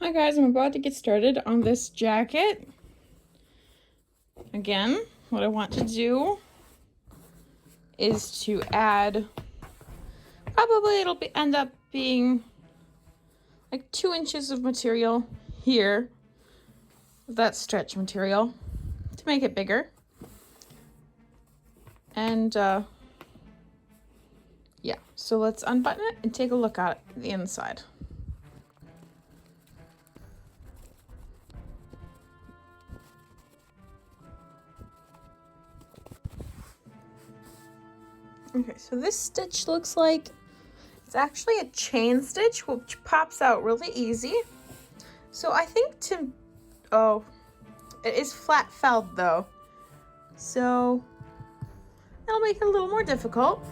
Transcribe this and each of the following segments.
Hi guys, I'm about to get started on this jacket. Again, what I want to do is to add, probably end up being like 2 inches of material here, that stretch material, to make it bigger. And yeah, so let's unbutton it and take a look at the inside. Okay, so this stitch looks like it's actually a chain stitch, which pops out really easy. So I think it is flat felled though, so that'll make it a little more difficult.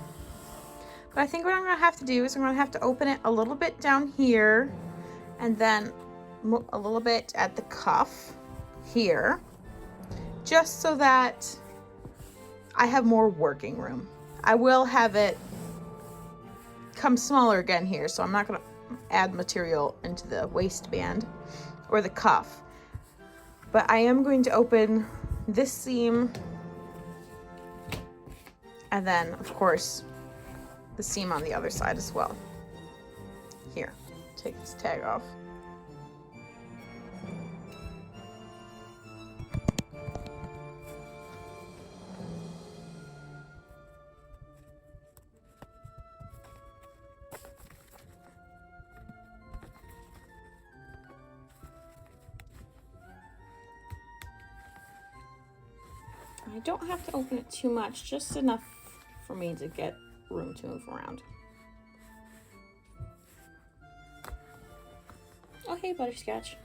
But I think what I'm gonna have to do is I'm gonna have to open it a little bit down here, and then a little bit at the cuff here, just so that I have more working room. I will have it come smaller again here, so I'm not gonna add material into the waistband or the cuff. But I am going to open this seam, and then of course the seam on the other side as well. Here, take this tag off. I don't have to open it too much, just enough for me to get room to move around. Oh, hey, Butterscotch.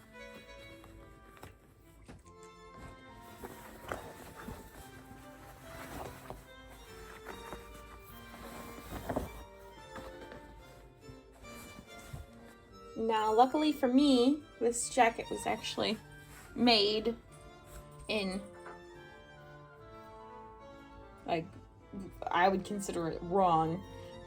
Now, luckily for me, this jacket was actually made in, like, I would consider it wrong,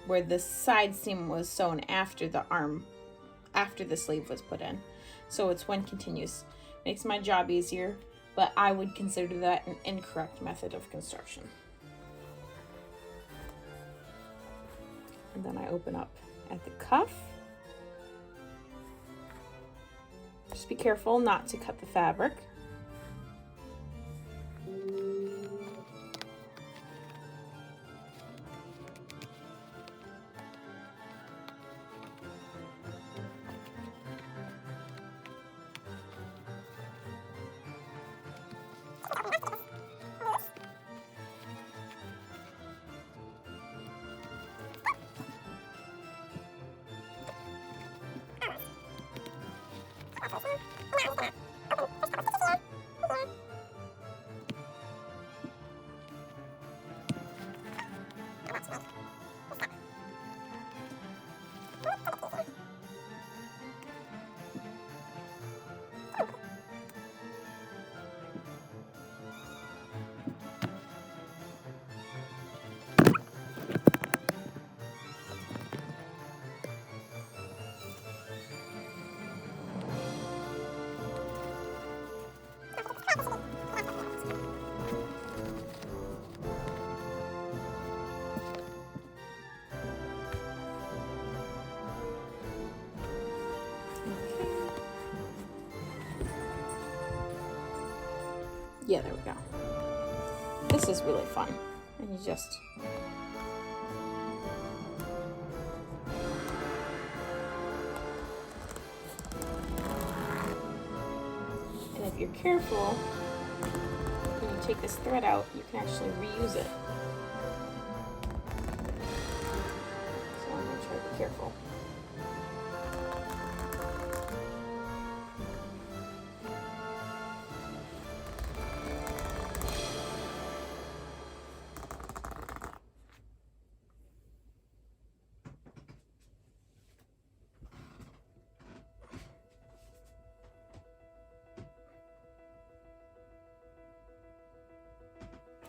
where the side seam was sewn after the sleeve was put in. So it's one continuous. Makes my job easier, but I would consider that an incorrect method of construction. And then I open up at the cuff. Just be careful not to cut the fabric. Yeah, there we go. This is really fun. And you just... And if you're careful, when you take this thread out, you can actually reuse it. So I'm going to try to be careful.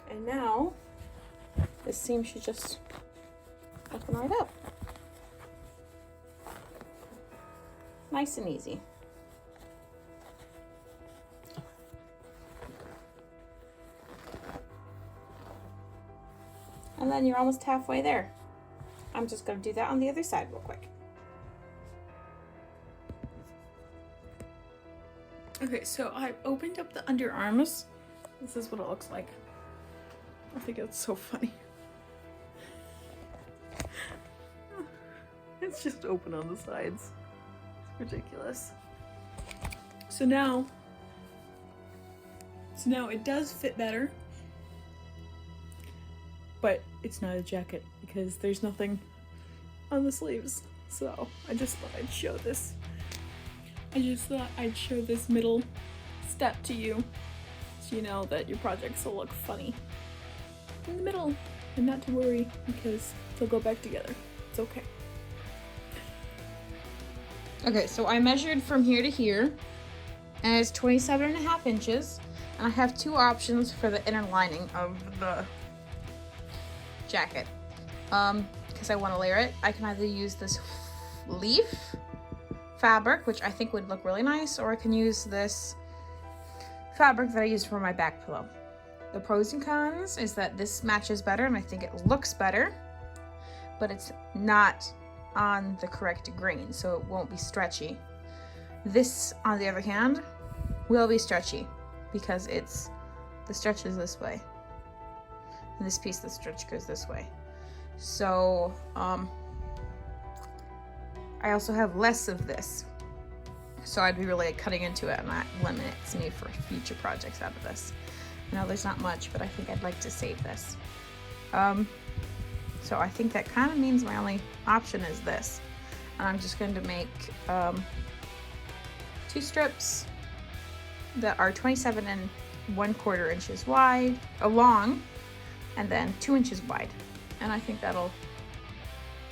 And now, this seam should just open right up. Nice and easy. And then you're almost halfway there. I'm just gonna do that on the other side real quick. Okay, so I've opened up the underarms. This is what it looks like. I think it's so funny. It's just open on the sides. It's ridiculous. So now it does fit better, but it's not a jacket because there's nothing on the sleeves. So I just thought I'd show this. I just thought I'd show this middle step to you so you know that your projects will look funny in the middle, and not to worry because they'll go back together. It's okay. Okay, so I measured from here to here, and it's 27.5 inches, and I have two options for the inner lining of the jacket. Because I want to layer it, I can either use this leaf fabric, which I think would look really nice, or I can use this fabric that I used for my back pillow. The pros and cons is that this matches better, and I think it looks better, but it's not on the correct grain, so it won't be stretchy. This, on the other hand, will be stretchy because the stretch is this way, and this piece, the stretch goes this way. So I also have less of this, so I'd be really cutting into it, and that limits me for future projects out of this. I know there's not much, but I think I'd like to save this. So I think that kind of means my only option is this. And I'm just going to make 2 strips that are 27.25 inches wide, long, and then 2 inches wide. And I think that'll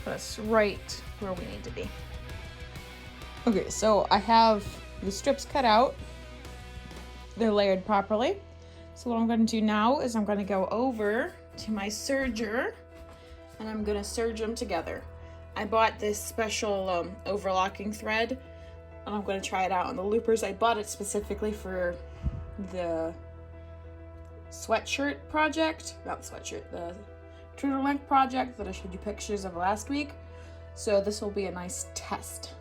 put us right where we need to be. Okay, so I have the strips cut out. They're layered properly. So what I'm going to do now is I'm going to go over to my serger, and I'm going to serge them together. I bought this special overlocking thread, and I'm going to try it out on the loopers. I bought it specifically for the sweatshirt project, not the sweatshirt, the turtleneck project that I showed you pictures of last week. So this will be a nice test.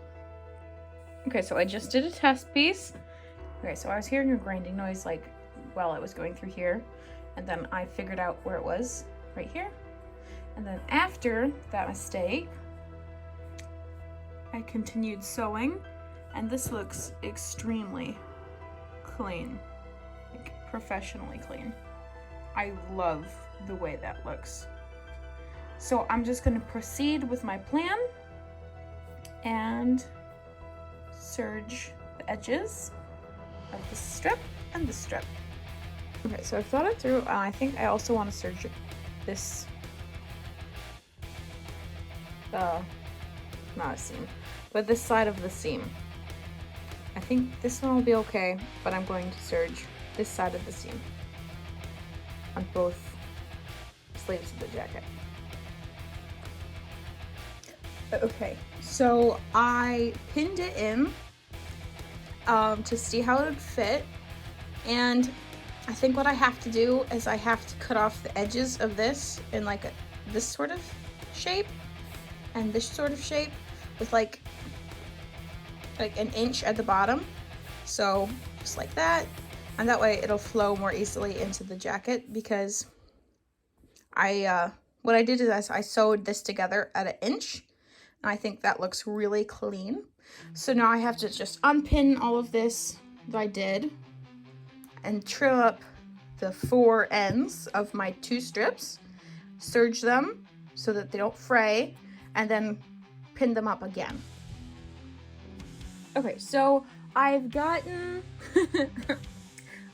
Okay, so I just did a test piece. Okay, so I was hearing a grinding noise like while I was going through here, and then I figured out where it was, right here. And then after that mistake, I continued sewing, and this looks extremely clean, like professionally clean. I love the way that looks. So I'm just going to proceed with my plan and serge the edges of the strip and the strip. Okay, so I've thought it through, and I think I also want to serge this, not a seam, but this side of the seam. I think this one will be okay, but I'm going to serge this side of the seam on both sleeves of the jacket. Okay, so I pinned it in to see how it would fit, and I think what I have to do is I have to cut off the edges of this in like this sort of shape and this sort of shape with like an inch at the bottom. So just like that, and that way it'll flow more easily into the jacket, because what I did is I sewed this together at an inch, and I think that looks really clean. So now I have to just unpin all of this that I did and trim up the 4 ends of my 2 strips, serge them so that they don't fray, and then pin them up again. Okay, so I've gotten,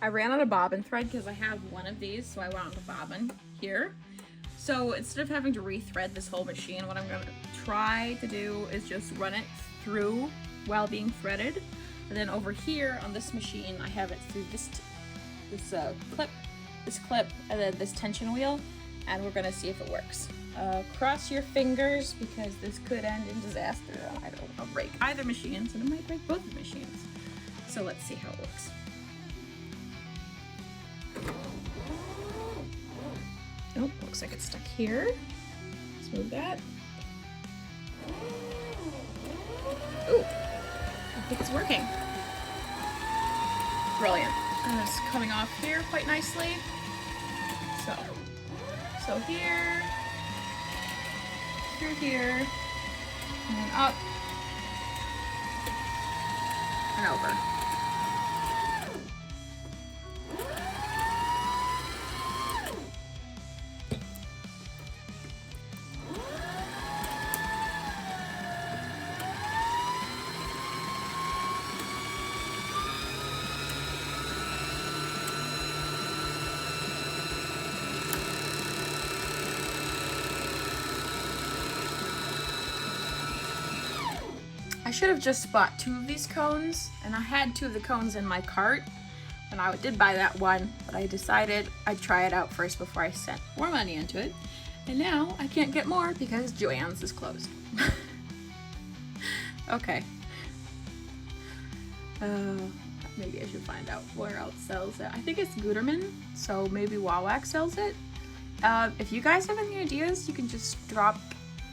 I ran out of bobbin thread because I have one of these, so I went on the bobbin here. So instead of having to rethread this whole machine, what I'm going to try to do is just run it through while being threaded. And then over here on this machine, I have it through this clip, and then this tension wheel, and we're gonna see if it works. Cross your fingers, because this could end in disaster. I don't want to break either machines, and it might break both machines. So let's see how it works. Oh, looks looks like it's stuck here. Let's move that. Ooh, I think it's working. Brilliant. And it's coming off here quite nicely. So here, through here, and then up and over. I should have just bought 2 of these cones, and I had 2 of the cones in my cart, and I did buy that one, but I decided I'd try it out first before I sent more money into it, and now I can't get more because Joann's is closed. Okay. Maybe I should find out where else sells it. I think it's Gutermann, so maybe Wawak sells it. If you guys have any ideas, you can just drop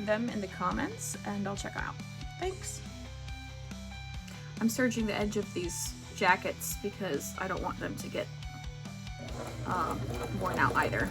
them in the comments, and I'll check them out. Thanks. I'm serging the edge of these jackets because I don't want them to get worn out either.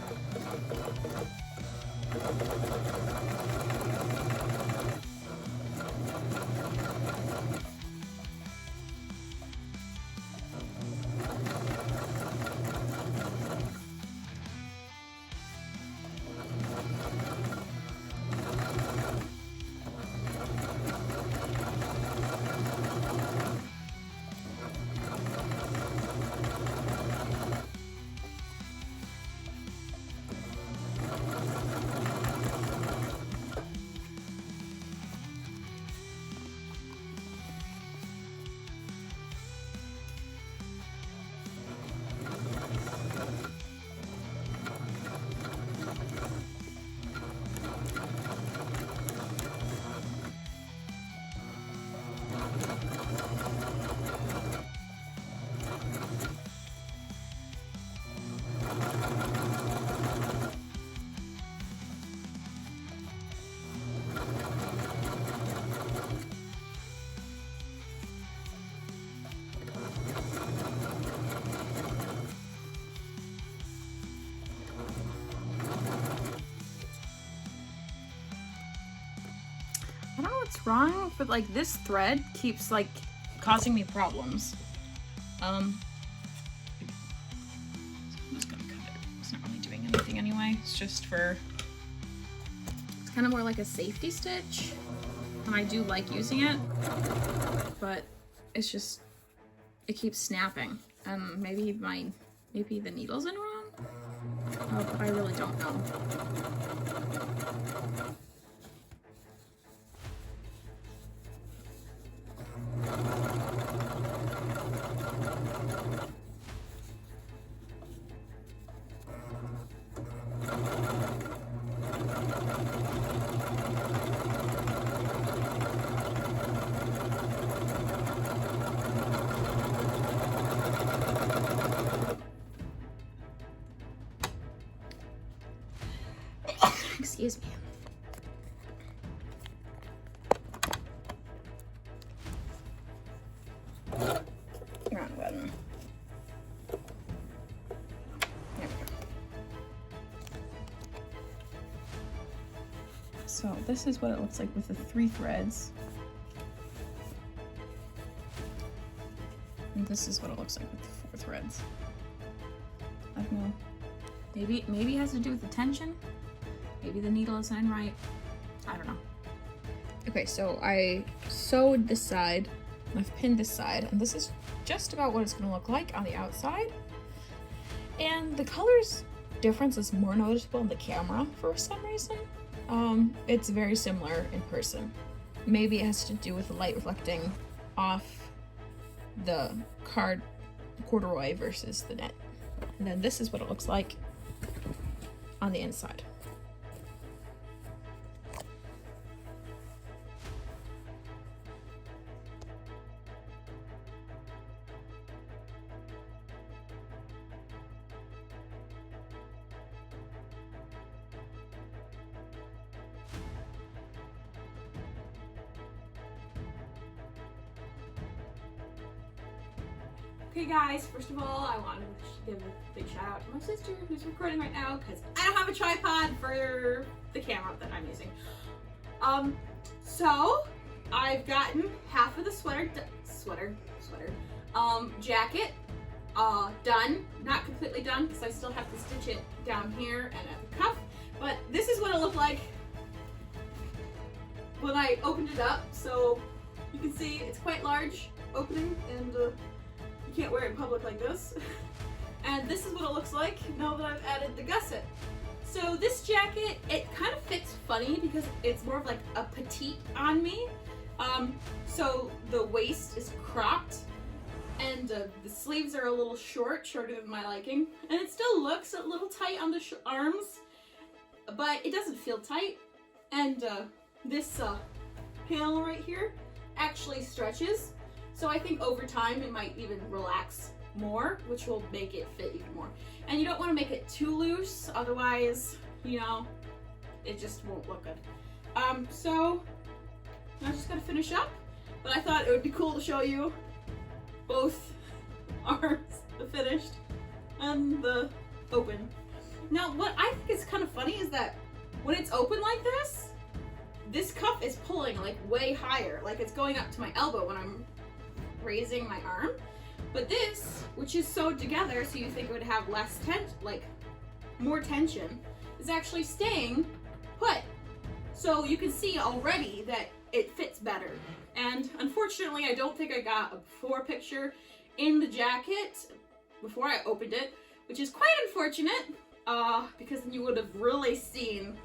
I don't know what's wrong, but like this thread keeps like causing me problems. I'm just gonna cut it. It's not really doing anything anyway. It's just for, it's kind of more like a safety stitch. And I do like using it, but it's just, it keeps snapping. Maybe the needle's in wrong? Oh, but I really don't know. Excuse me. Wrong button. There we go. So this is what it looks like with the 3 threads. And this is what it looks like with the 4 threads. I don't know. Maybe it has to do with the tension. Maybe the needle isn't in right. I don't know. Okay, so I sewed this side, I've pinned this side, and this is just about what it's gonna look like on the outside. And the colors difference is more noticeable in the camera for some reason. It's very similar in person. Maybe it has to do with the light reflecting off the corduroy versus the net. And then this is what it looks like on the inside. Okay guys, first of all, I want to give a big shout out to my sister who's recording right now because I don't have a tripod for the camera that I'm using. So I've gotten half of the jacket done. Not completely done because I still have to stitch it down here and at the cuff, but this is what it looked like when I opened it up. So you can see it's quite large opening, and you can't wear it in public like this. And this is what it looks like now that I've added the gusset. So this jacket, it kind of fits funny because it's more of like a petite on me. So the waist is cropped and the sleeves are a little shorter than my liking. And it still looks a little tight on the arms, but it doesn't feel tight. And this panel right here actually stretches. So I think over time it might even relax more, which will make it fit even more. And you don't want to make it too loose, otherwise, you know, it just won't look good. So I'm just gonna finish up, but I thought it would be cool to show you both arms, the finished and the open. Now, what I think is kind of funny is that when it's open like this cuff is pulling like way higher, like it's going up to my elbow when I'm raising my arm. But this, which is sewed together so you think it would have less tension, like more tension, is actually staying put. So you can see already that it fits better. And unfortunately, I don't think I got a before picture in the jacket before I opened it, which is quite unfortunate, because then you would have really seen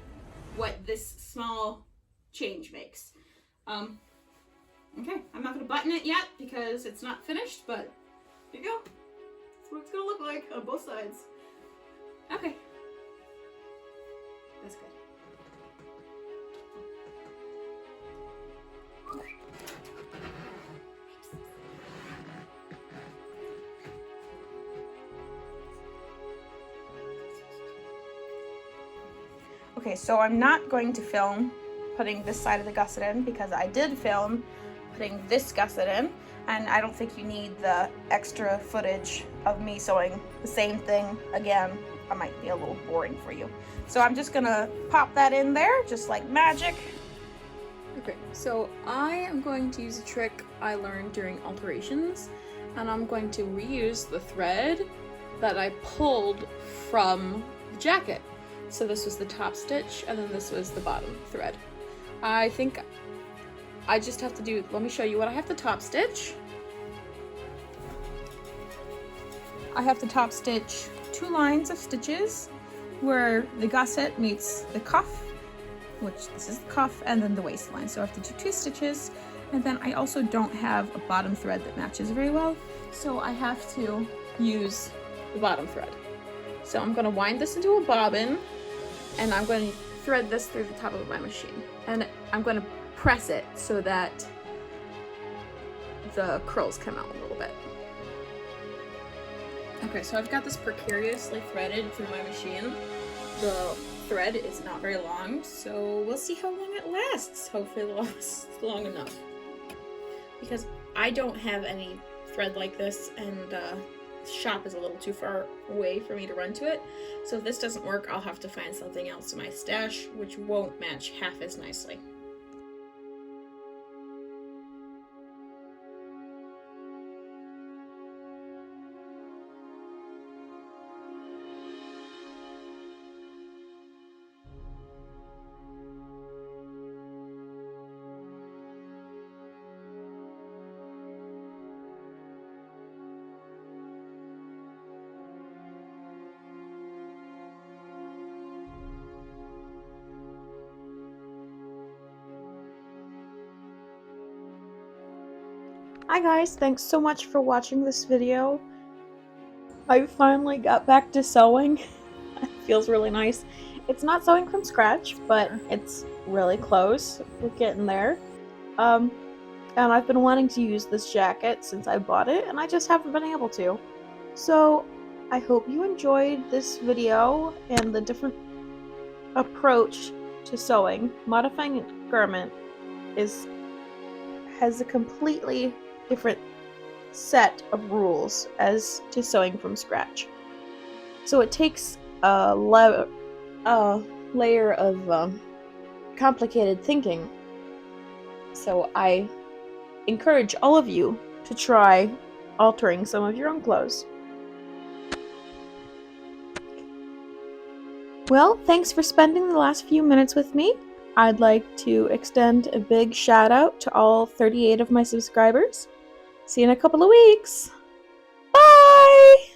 what this small change makes. Okay, I'm not gonna button it yet because it's not finished, but here you go. That's what it's gonna look like on both sides. Okay. That's good. Okay, so I'm not going to film putting this side of the gusset in because I did film putting this gusset in, and I don't think you need the extra footage of me sewing the same thing again. That might be a little boring for you. So I'm just gonna pop that in there just like magic. Okay, so I am going to use a trick I learned during alterations, and I'm going to reuse the thread that I pulled from the jacket. So this was the top stitch, and then this was the bottom thread. I think I just have to do, let me show you what I have to top stitch. I have to top stitch 2 lines of stitches where the gusset meets the cuff, which this is the cuff, and then the waistline. So I have to do 2 stitches, and then I also don't have a bottom thread that matches very well, so I have to use the bottom thread. So I'm going to wind this into a bobbin, and I'm going to thread this through the top of my machine, and I'm going to press it so that the curls come out a little bit. Okay, so I've got this precariously threaded through my machine. The thread is not very long, so we'll see how long it lasts. Hopefully it lasts long enough, because I don't have any thread like this, and the shop is a little too far away for me to run to it. So if this doesn't work, I'll have to find something else in my stash which won't match half as nicely. Hi guys, thanks so much for watching this video. I finally got back to sewing. It feels really nice. It's not sewing from scratch, but it's really close. We're getting there. And I've been wanting to use this jacket since I bought it, and I just haven't been able to. So I hope you enjoyed this video and the different approach to sewing. Modifying a garment has a completely different set of rules as to sewing from scratch. So it takes a layer of complicated thinking. So I encourage all of you to try altering some of your own clothes. Well, thanks for spending the last few minutes with me. I'd like to extend a big shout out to all 38 of my subscribers. See you in a couple of weeks. Bye!